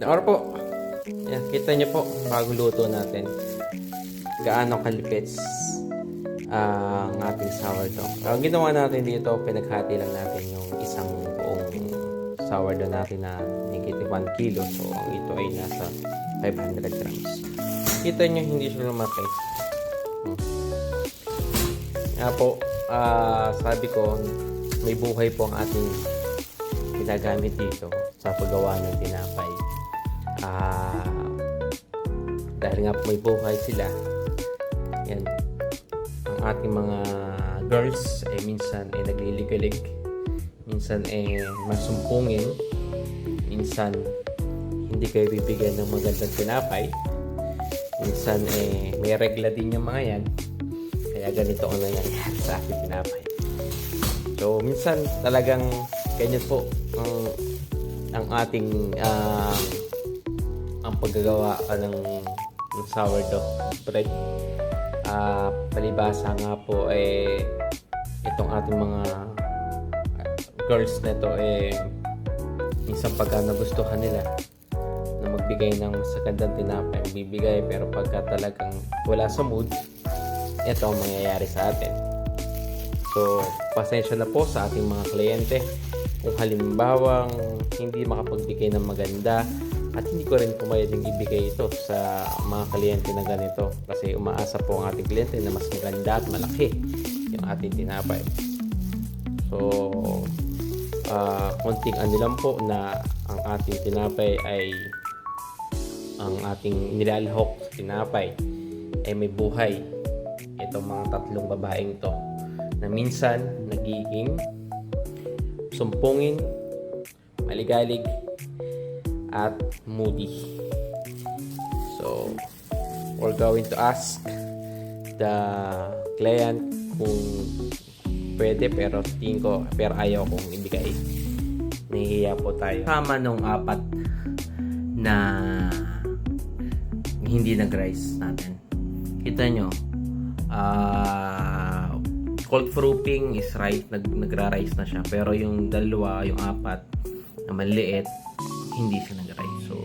Or po, yan, kita nyo po, bagong luto natin. Gaano kalipit ang ating sourdough. Ang ginawa natin dito, pinaghati lang natin yung isang buong sourdough natin na higit 1 kilo. So, ang ito ay nasa 500 grams. Kita nyo, hindi siya lumaki. Nga po, sabi ko, may buhay po ang ating ginagamit dito sa paggawa ng tinapay. Dahil nga po may buhay sila, yan, ang ating mga girls minsan nagliligalig, minsan masumpungin, minsan hindi kayo bibigyan ng magandang tinapay, minsan may regla din yung mga yan, kaya ganito ang nangyayari sa ating tinapay. So minsan talagang ganyan po ang ating ang paggagawa ng sourdough bread. Palibasa nga po itong ating mga girls na to minsan pagka nagustuhan nila na magbigay ng magandang tinapay, bibigay, pero pagka talagang wala sa mood, ito ang mangyayari sa atin. So pasensya na po sa ating mga kliyente kung halimbawang hindi makapagbigay ng maganda, at hindi ko rin pumayading ibigay ito sa mga kliyente na ganito, kasi umaasa po ang ating kliyente na mas maganda at malaki yung ating tinapay. So konting ano lang po na ang ating tinapay ay ang ating nilalahok sa tinapay ay may buhay. Itong mga tatlong babaeng to na minsan nagiging sumpungin, maligalig, at moody. So we're going to ask the client kung pwede, pero tingin ko, pero ayaw kong ibigay. Nahihiya po tayo. Kama nung 4 na hindi nag-rise natin. Kita nyo, cold proofing is right, nagra-rise na siya, pero yung 2, yung 4 na maliit, hindi siya nag-rise. So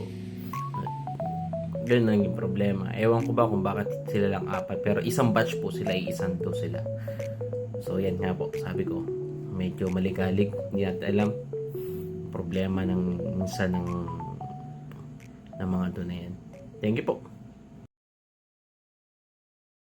yun lang yung problema. Ewan ko ba kung bakit sila lang 4, pero isang batch po sila, isang to sila. So yan nga po, sabi ko, medyo maligalig, hindi natin alam problema ng minsan ng mga doon na yan. Thank you po.